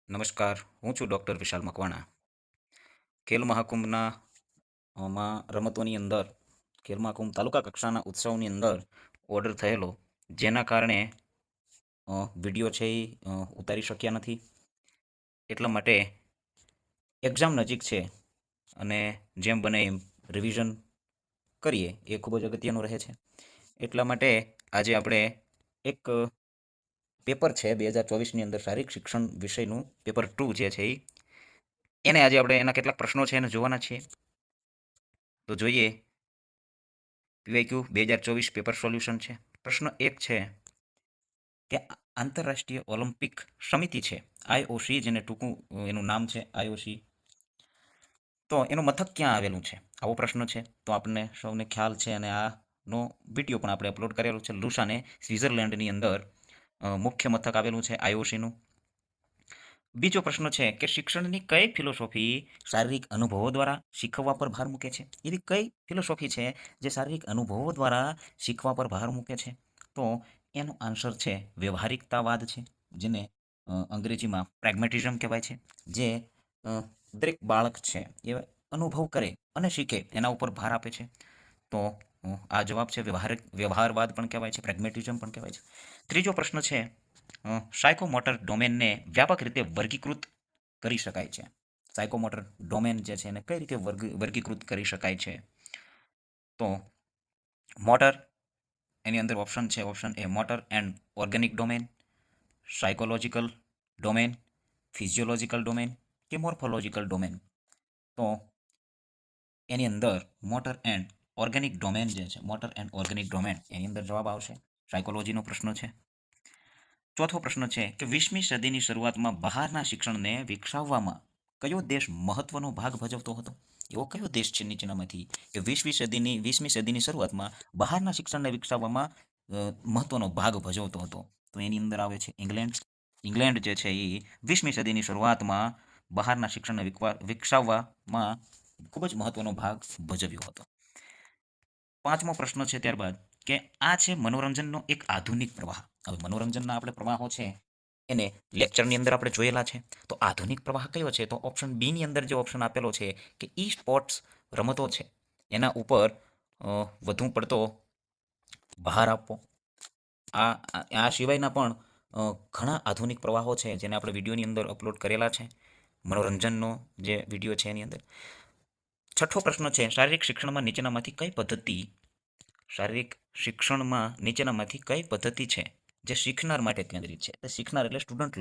નમસ્કાર, હું છું ડૉક્ટર વિશાલ મકવાણા. ખેલ મહાકુંભના રમતોની અંદર ખેલ મહાકુંભ તાલુકા કક્ષાના ઉત્સવની અંદર ઓર્ડર થયેલો, જેના કારણે વિડીયો છે એ ઉતારી શક્યા નથી. એટલા માટે એક્ઝામ નજીક છે અને જેમ બને એમ રિવિઝન કરીએ એ ખૂબ જ અગત્યનું રહે છે. એટલા માટે આજે આપણે એક પેપર છે 2024ની અંદર શારીરિક શિક્ષણ વિષયનું પેપર 2 જે છે એને આજે આપણે એના કેટલાક પ્રશ્નો છે એને જોવાના છીએ. તો જોઈએ પીવાયક્યુ 2024 પેપર સોલ્યુશન છે. પ્રશ્ન એક છે કે આંતરરાષ્ટ્રીય ઓલિમ્પિક સમિતિ છે આઈઓસી, જેને ટૂંકું એનું નામ છે આઈઓસી, તો એનું મથક ક્યાં આવેલું છે? આવો પ્રશ્ન છે. તો આપણને સૌને ખ્યાલ છે અને આનો વિડીયો પણ આપણે અપલોડ કરેલો છે. લુસાને સ્વિટ્ઝરલેન્ડની અંદર મુખ્ય મથક આવેલું છે આઈઓસીનું. બીજો પ્રશ્ન છે કે શિક્ષણની કઈ ફિલોસોફી શારીરિક અનુભવો દ્વારા શીખવવા પર ભાર મૂકે છે? એવી કઈ ફિલોસોફી છે જે શારીરિક અનુભવો દ્વારા શીખવા પર ભાર મૂકે છે? તો એનો આન્સર છે વ્યવહારિકતાવાદ છે, જેને અંગ્રેજીમાં પ્રેગ્મેટિઝમ કહેવાય છે. જે દરેક બાળક છે એ અનુભવ કરે અને શીખે એના ઉપર ભાર આપે છે. તો આ જવાબ છે વ્યવહારવાદ પણ કહેવાય છે, પ્રેગ્મેટિઝમ પણ કહેવાય છે. ત્રીજો પ્રશ્ન છે સાયકોમોટર ડોમેનને વ્યાપક રીતે વર્ગીકૃત કરી શકાય છે. સાયકોમોટર ડોમેન જે છે એને કઈ રીતે વર્ગીકૃત કરી શકાય છે? તો મોટર, એની અંદર ઓપ્શન છે, option A motor and organic domain, psychological domain, physiological domain કે મોર્ફોલોજીકલ ડોમેન. તો એની અંદર મોટર એન્ડ ઓર્ગેનિક ડોમેન જે છે, મોટર એન્ડ ઓર્ગેનિક ડોમેન, એની અંદર જવાબ આવશે. સાયકોલોજીનો પ્રશ્ન છે. ચોથો પ્રશ્ન છે કે 20મી સદીની શરૂઆતમાં બહારના શિક્ષણને વિકસાવવામાં કયો દેશ મહત્વનો ભાગ ભજવતો હતો? એવો કયો દેશ છે નીચેનામાંથી કે 20મી સદીની શરૂઆતમાં બહારના શિક્ષણને વિકસાવવામાં મહત્વનો ભાગ ભજવતો હતો? તો એની અંદર આવે છે ઇંગ્લેન્ડ. ઇંગ્લેન્ડ જે છે એ 20મી સદીની શરૂઆતમાં બહારના શિક્ષણને વિકસાવવામાં ખૂબ જ મહત્વનો ભાગ ભજવ્યો હતો. પાંચમો પ્રશ્ન છે ત્યારબાદ કે આ છે મનોરંજનનો એક આધુનિક પ્રવાહ. હવે મનોરંજનના આપણે પ્રવાહો છે એને લેક્ચરની અંદર આપણે જોયેલા છે. તો આધુનિક પ્રવાહ કયો છે? તો ઓપ્શન બી ની અંદર જે ઓપ્શન આપેલો છે કે ઈ સ્પોર્ટ્સ રમતો છે એના ઉપર વધુ પડતો ભાર આપવો. આ સિવાયના પણ ઘણા આધુનિક પ્રવાહો છે જેને આપણે વિડીયોની અંદર અપલોડ કરેલા છે, મનોરંજનનો જે વિડીયો છે એની અંદર. છઠ્ઠો પ્રશ્ન છે શારીરિક શિક્ષણમાં નીચેનામાંથી કઈ પદ્ધતિ છે જે શીખનાર માટે કેન્દ્રિત છે? શીખનાર એટલે સ્ટુડન્ટ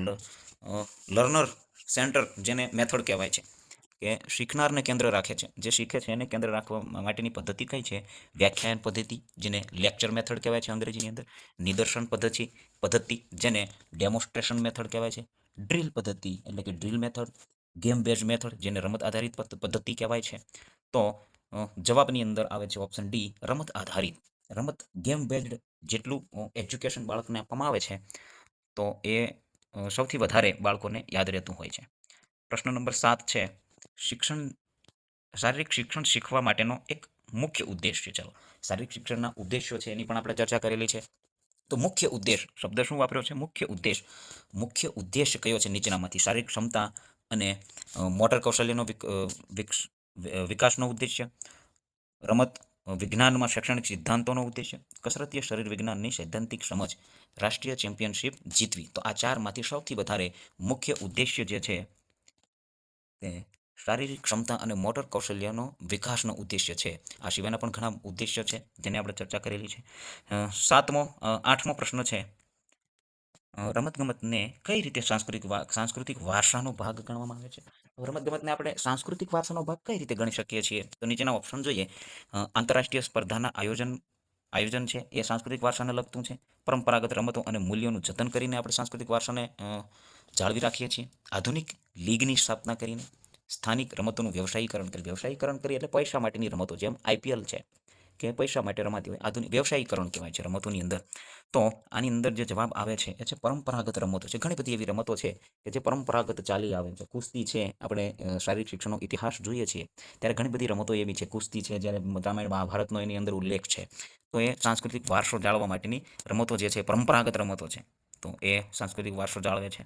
લર્નર સેન્ટર, જેને મેથડ કહેવાય છે, કે શીખનારને કેન્દ્ર રાખે છે. જે શીખે છે એને કેન્દ્ર રાખવા માટેની પદ્ધતિ કઈ છે? વ્યાખ્યાયન પદ્ધતિ, જેને લેક્ચર મેથડ કહેવાય છે અંગ્રેજીની અંદર. નિદર્શન પદ્ધતિ, જેને ડેમોન્સ્ટ્રેશન મેથડ કહેવાય છે. ડ્રીલ પદ્ધતિ એટલે કે drill method. Game base method, જેને રમત આધારિત પદ્ધતિ કહેવાય છે. તો જવાબની અંદર આવે છે ઓપ્શન ડી, રમત આધારિત. ગેમ બેઝડ જેટલું એજ્યુકેશન બાળકને આપવામાં આવે છે તો એ સૌથી વધારે બાળકોને યાદ રહેતું હોય છે. પ્રશ્ન નંબર 7 છે શારીરિક શિક્ષણ શીખવા માટેનો એક મુખ્ય ઉદ્દેશ છે. ચાલો, શારીરિક શિક્ષણના ઉદ્દેશ્યો છે એની પણ આપણે ચર્ચા કરેલી છે. તો મુખ્ય ઉદ્દેશ શબ્દ શું વાપર્યો છે? મુખ્ય ઉદ્દેશ કયો છે નીચેનામાંથી? શારીરિક ક્ષમતા અને મોટર કૌશલ્યનો વિકાસનો ઉદ્દેશ્ય, રમત વિજ્ઞાનમાં શૈક્ષણિક સિદ્ધાંતોનો ઉદ્દેશ્ય, કસરતીય શરીર વિજ્ઞાનની સૈદ્ધાંતિક સમજ, રાષ્ટ્રીય ચેમ્પિયનશિપ જીતવી. તો આ ચારમાંથી સૌથી વધારે મુખ્ય ઉદ્દેશ્ય જે છે તે શારીરિક ક્ષમતા અને મોટર કૌશલ્યનો વિકાસનો ઉદ્દેશ્ય છે. આ સિવાયના પણ ઘણા ઉદ્દેશ્ય છે જેને આપણે ચર્ચા કરેલી છે. આઠમો પ્રશ્ન છે રમતગમતને કઈ રીતે સાંસ્કૃતિક વારસાનો ભાગ ગણવામાં આવે છે? રમતગમતને આપણે સાંસ્કૃતિક વારસાનો ભાગ કઈ રીતે ગણી શકીએ છીએ? તો નીચેના ઓપ્શન જોઈએ. આંતરરાષ્ટ્રીય સ્પર્ધાના આયોજન છે એ સાંસ્કૃતિક વારસાને લગતું છે. પરંપરાગત રમતો અને મૂલ્યોનું જતન કરીને આપણે સાંસ્કૃતિક વારસાને જાળવી રાખીએ છીએ. આધુનિક લીગની સ્થાપના કરીને, સ્થાનિક રમતોનું વ્યવસાયીકરણ કરીએ એટલે પૈસા માટેની રમતો, જેમ આઈપીએલ છે કે પૈસા માટે રમાતી હોય, આધુનિક વ્યવસાયીકરણ કહેવાય છે રમતોની અંદર. તો આની અંદર જે જવાબ આવે છે એ છે પરંપરાગત રમતો છે. ઘણી બધી એવી રમતો છે કે જે પરંપરાગત ચાલી આવે છે. કુસ્તી છે, આપણે શારીરિક શિક્ષણનો ઇતિહાસ જોઈએ છીએ ત્યારે ઘણી બધી રમતો એવી છે. કુસ્તી છે, જ્યારે રામાયણ મહાભારતનો એની અંદર ઉલ્લેખ છે. તો એ સાંસ્કૃતિક વારસો જાળવવા માટેની રમતો જે છે, પરંપરાગત રમતો છે. તો એ સાંસ્કૃતિક વારસો જાળવે છે.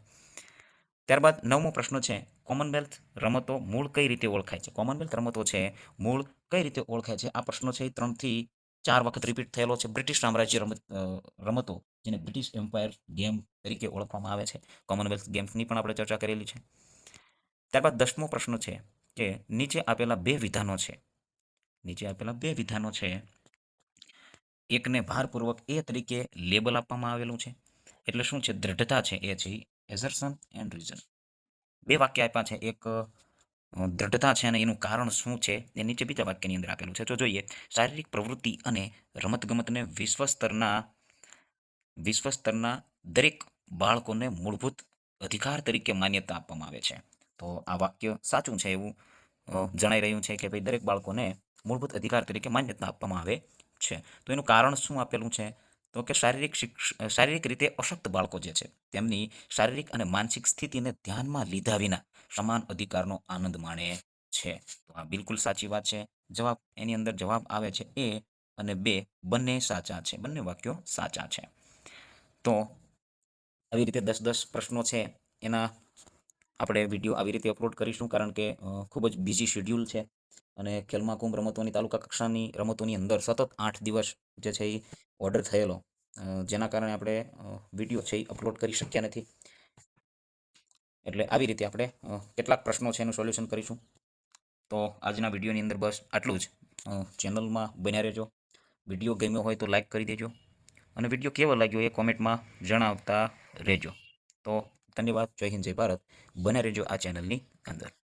ત્યારબાદ 9મો પ્રશ્ન છે, કોમનવેલ્થ રમતો મૂળ કઈ રીતે ઓળખાય છે? કોમનવેલ્થ રમતો છે મૂળ કઈ રીતે ઓળખાય છે? આ પ્રશ્ન છે એ 3 થી 4 વખત રિપીટ થયેલો છે. બ્રિટિશ સામ્રાજ્ય રમતો, જેને બ્રિટિશ એમ્પાયર ગેમ તરીકે ઓળખવામાં આવે છે. કોમનવેલ્થ ગેમ્સની પણ આપણે ચર્ચા કરેલી છે. ત્યારબાદ 10મો પ્રશ્ન છે કે નીચે આપેલા બે વિધાનો છે, એકને ભારપૂર્વક એ તરીકે લેબલ આપવામાં આવેલું છે. એટલે શું છે? દ્રઢતા છે એ છે એઝર્શન એન્ડ રીઝન. બે વાક્ય આપ્યા છે. એક દ્રઢતા છે અને એનું કારણ શું છે એ નીચે બીજા વાક્યની અંદર આપેલું છે. તો જોઈએ, શારીરિક પ્રવૃત્તિ અને રમતગમતને વિશ્વ સ્તરના દરેક બાળકોને મૂળભૂત અધિકાર તરીકે માન્યતા આપવામાં આવે છે. તો આ વાક્ય સાચું છે એવું જણાઈ રહ્યું છે કે ભાઈ દરેક બાળકોને મૂળભૂત અધિકાર તરીકે માન્યતા આપવામાં આવે છે. તો એનું કારણ શું આપેલું છે? તો કે શારીરિક રીતે અશક્ત બાળકો જે છે તેમની શારીરિક અને માનસિક સ્થિતિને ધ્યાનમાં લીધા વિના સમાન અધિકારનો આનંદ માણે છે. તો આ બિલકુલ સાચી વાત છે. એની અંદર જવાબ આવે છે એ અને બે, બંને સાચા છે. બંને વાક્યો સાચા છે. તો આવી રીતે 10-10 પ્રશ્નો છે એના આપણે વિડીયો આવી રીતે અપલોડ કરીશું, કારણ કે ખૂબ જ બિઝી શેડ્યુલ છે અને ખેલ મહાકુંભ રમતોની તાલુકા કક્ષાની રમતોની અંદર સતત 8 દિવસ જે છે એ ઓર્ડર થયેલો, જેના કારણે આપણે વિડીયો છે એ અપલોડ કરી શક્યા નથી. એટલે આવી રીતે આપણે કેટલાક પ્રશ્નો છે એનું સોલ્યુશન કરીશું. તો આજના વિડીયોની અંદર બસ આટલું જ. ચેનલમાં બન્યા રહેજો. વિડીયો ગમ્યો હોય તો લાઈક કરી દેજો અને વિડીયો કેવો લાગ્યો એ કોમેન્ટમાં જણાવતા રહેજો. તો ધન્યવાદ. જય હિન્દ, જય ભારત. બને રહેજો આ ચેનલની અંદર.